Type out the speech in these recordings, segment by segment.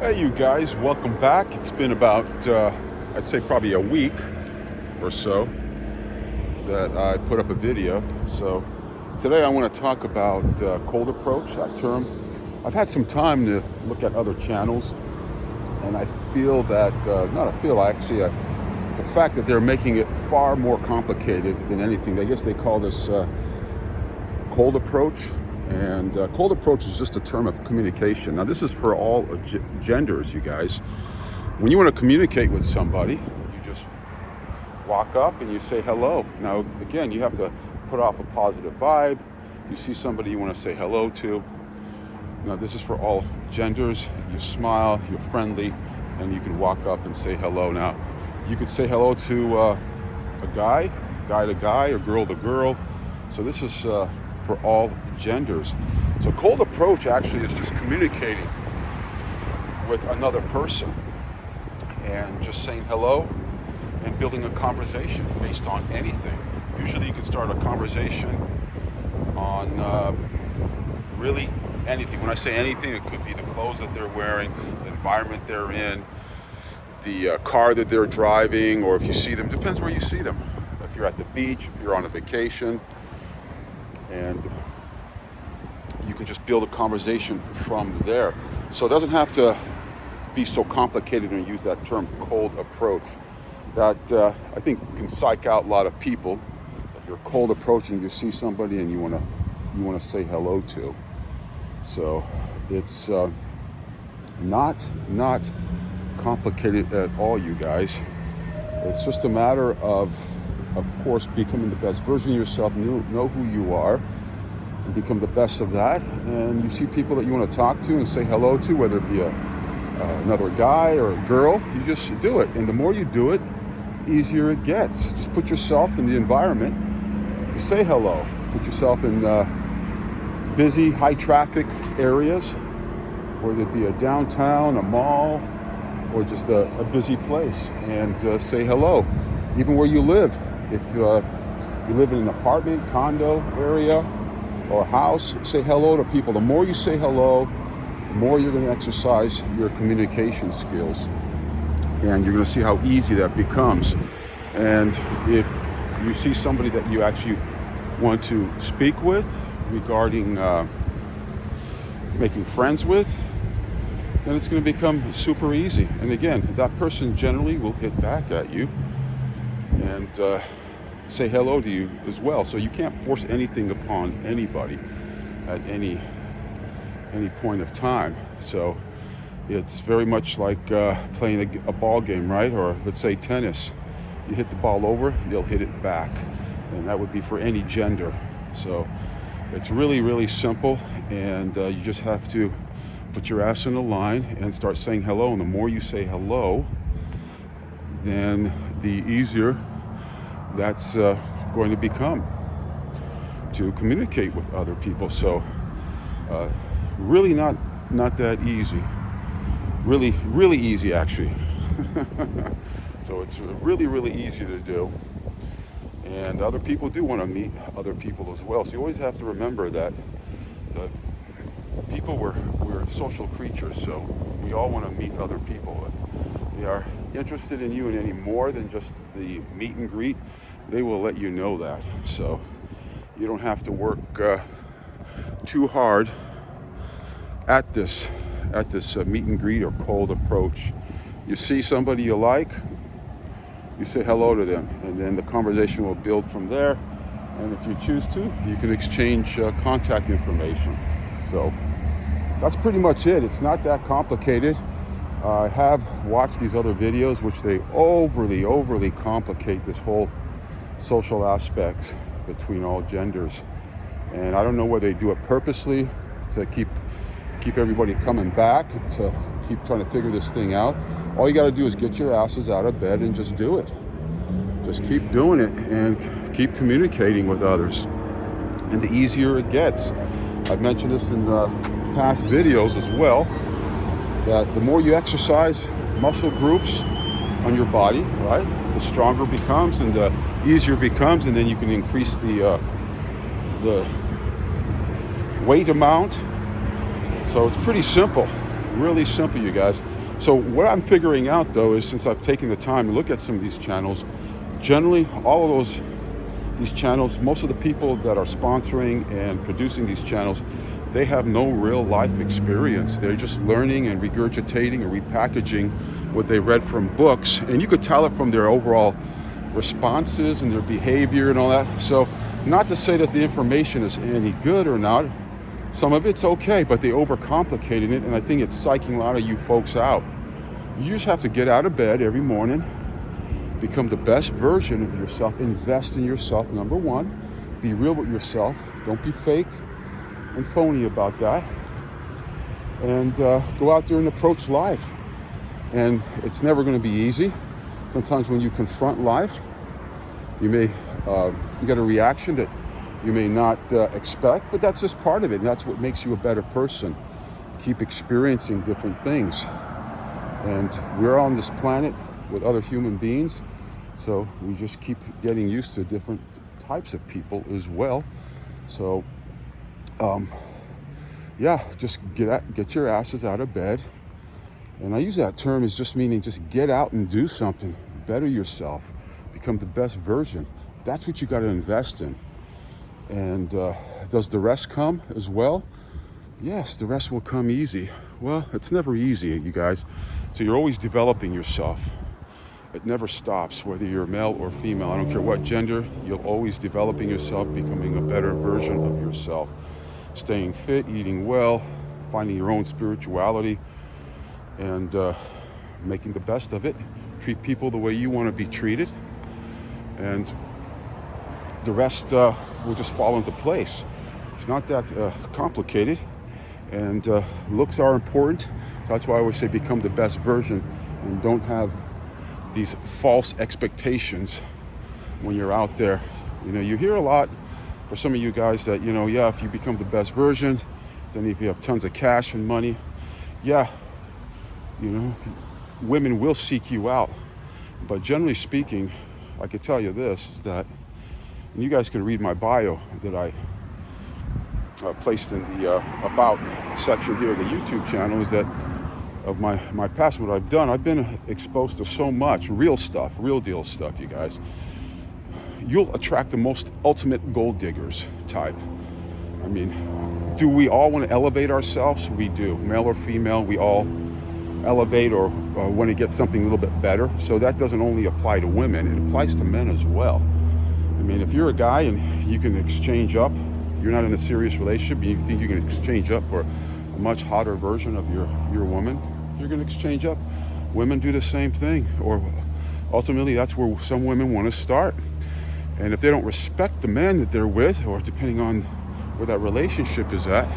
Hey, you guys, welcome back. It's been about, I'd say probably a week or so that I put up a video. So today I want to talk about cold approach, that term. I've had some time to look at other channels, and I feel that, it's a fact that they're making it far more complicated than anything. I guess they call this cold approach. And cold approach is just a term of communication. Now, this is for all genders, you guys. When you want to communicate with somebody, you just walk up and you say hello. Now, again, you have to put off a positive vibe. You see somebody you want to say hello to. Now, this is for all genders. You smile, you're friendly, and you can walk up and say hello. Now, you could say hello to a guy to guy, or girl to girl. So this is for all genders. So cold approach actually is just communicating with another person and just saying hello and building a conversation based on anything. Usually you can start a conversation on really anything. When I say anything, it could be the clothes that they're wearing, the environment they're in, the car that they're driving, or if you see them, depends where you see them. If you're at the beach, if you're on a vacation, and you can just build a conversation from there. So it doesn't have to be so complicated and use that term cold approach. That I think can psych out a lot of people. If you're cold approaching, you see somebody and you want to say hello to. So it's not complicated at all, you guys. It's just a matter of course, becoming the best version of yourself, know who you are, and become the best of that. And you see people that you want to talk to and say hello to, whether it be another guy or a girl, you just do it. And the more you do it, the easier it gets. Just put yourself in the environment to say hello. Put yourself in busy, high traffic areas, whether it be a downtown, a mall, or just a busy place, and say hello. Even where you live. If you live in an apartment, condo area, or house, say hello to people. The more you say hello, the more you're going to exercise your communication skills. And you're going to see how easy that becomes. And if you see somebody that you actually want to speak with regarding making friends with, then it's going to become super easy. And again, that person generally will hit back at you and say hello to you as well. So you can't force anything upon anybody at any point of time. So it's very much like playing a ball game, right? Or let's say tennis. You hit the ball over, they'll hit it back. And that would be for any gender. So it's really, really simple. And you just have to put your ass in a line and start saying hello. And the more you say hello, then the easier that's going to become to communicate with other people. So really not that easy. Really, really easy actually. So it's really, really easy to do. And other people do want to meet other people as well. So you always have to remember that the people, we're social creatures, so we all want to meet other people. They are interested in you in any more than just the meet and greet. They will let you know that. So you don't have to work too hard at this meet and greet or cold approach. You see somebody you like, you say hello to them, and then the conversation will build from there. And if you choose to, you can exchange contact information. So that's pretty much it. It's not that complicated. I have watched these other videos which they overly complicate this whole social aspects between all genders. And I don't know whether they do it purposely to keep everybody coming back, to keep trying to figure this thing out. All you got to do is get your asses out of bed and just do it. Just keep doing it and keep communicating with others. And the easier it gets. I've mentioned this in past videos as well, that the more you exercise muscle groups on your body, right, the stronger it becomes and the easier it becomes, and then you can increase the weight amount. So it's pretty simple. Really simple, you guys. So what I'm figuring out though is, since I've taken the time to look at some of these channels, generally all of these channels, most of the people that are sponsoring and producing these channels, they have no real life experience. They're just learning and regurgitating or repackaging what they read from books, and you could tell it from their overall responses and their behavior and all that. So not to say that the information is any good or not. Some of it's okay, but they overcomplicated it, and I think it's psyching a lot of you folks out. You just have to get out of bed every morning, become the best version of yourself, invest in yourself, number one. Be real with yourself. Don't be fake and phony about that. And go out there and approach life. And it's never going to be easy. Sometimes when you confront life, you get a reaction that you may not expect, but that's just part of it, and that's what makes you a better person. Keep experiencing different things. And we're on this planet with other human beings, so we just keep getting used to different types of people as well. So, just get your asses out of bed. And I use that term as just meaning just get out and do something. Better yourself. Become the best version. That's what you got to invest in. And does the rest come as well? Yes, the rest will come easy. Well, it's never easy, you guys. So you're always developing yourself. It never stops, whether you're male or female. I don't care what gender, you're always developing yourself, becoming a better version of yourself. Staying fit, eating well, finding your own spirituality, and making the best of it. Treat people the way you want to be treated. And the rest will just fall into place. It's not that complicated, and looks are important. So that's why I always say become the best version, and don't have these false expectations when you're out there. You know, you hear a lot for some of you guys that, if you become the best version, then if you have tons of cash and money, women will seek you out. But generally speaking, I could tell you this, that, and you guys can read my bio that I placed in the About section here of the YouTube channel, is that of my past, what I've done, I've been exposed to so much real stuff, real deal stuff, you guys. You'll attract the most ultimate gold diggers type. I mean, do we all want to elevate ourselves? We do. Male or female, we all elevate or want to get something a little bit better. So that doesn't only apply to women, it applies to men as well. I mean, if you're a guy and you can exchange up, you're not in a serious relationship, and you think you can exchange up for a much hotter version of your woman, you're going to exchange up. Women do the same thing, or ultimately that's where some women want to start. And if they don't respect the man that they're with, or depending on where that relationship is at,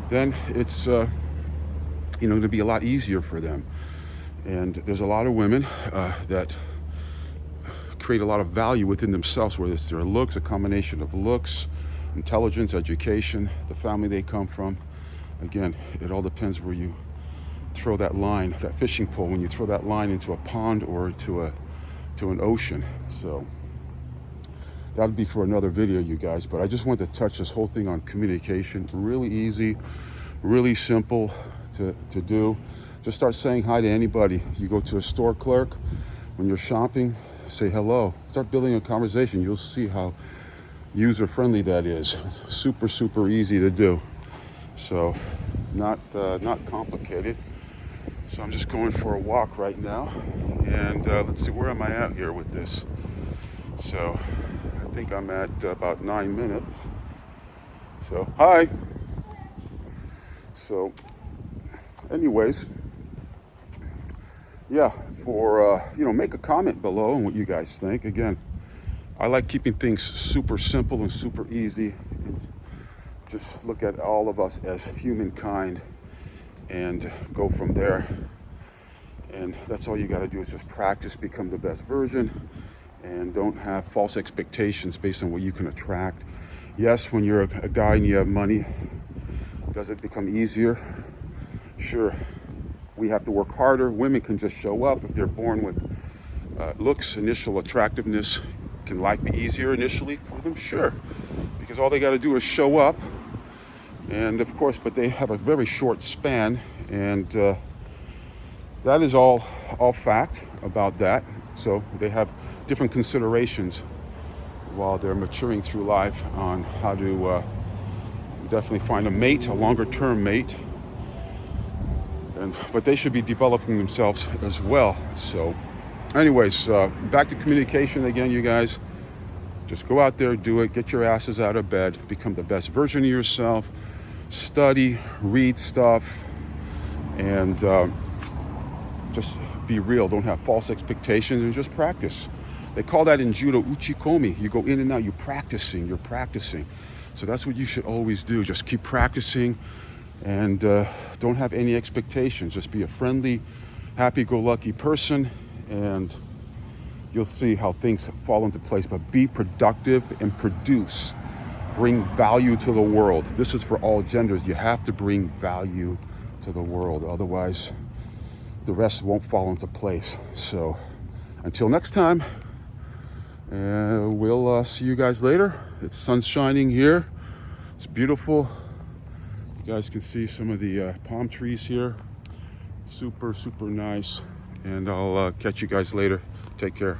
then it's going to be a lot easier for them. And there's a lot of women that create a lot of value within themselves, whether it's their looks, a combination of looks, intelligence, education, the family they come from. Again, it all depends where you throw that line, that fishing pole, when you throw that line into a pond or to an ocean. So that'll be for another video, you guys. But I just want to touch this whole thing on communication. Really easy, really simple to do. Just start saying hi to anybody. You go to a store clerk, when you're shopping, say hello. Start building a conversation. You'll see how user-friendly that is. It's super, super easy to do. So not complicated. So I'm just going for a walk right now. And let's see, where am I at here with this? So I think I'm at about 9 minutes. So, hi. So, anyways, make a comment below on what you guys think. Again, I like keeping things super simple and super easy. And just look at all of us as humankind and go from there. And that's all you got to do, is just practice, become the best version, and don't have false expectations based on what you can attract. Yes, when you're a guy and you have money, does it become easier? Sure. We have to work harder. Women can just show up if they're born with looks, initial attractiveness. Can life be easier initially for them? Sure. Because all they got to do is show up. And of course, but they have a very short span, And that is all fact about that. So they have different considerations while they're maturing through life on how to definitely find a mate, a longer term mate. But they should be developing themselves as well. So anyways, back to communication again, you guys. Just go out there, do it, get your asses out of bed, become the best version of yourself, study, read stuff, and just be real. Don't have false expectations, and just practice. They call that in judo uchikomi. You go in and out, you're practicing. So that's what you should always do. Just keep practicing, and don't have any expectations. Just be a friendly, happy-go-lucky person, and you'll see how things fall into place. But be productive and produce. Bring value to the world. This is for all genders. You have to bring value to the world. Otherwise, the rest won't fall into place. So until next time, we'll see you guys later. It's sun shining here. It's beautiful. You guys can see some of the palm trees here. Super, super nice. And I'll catch you guys later. Take care.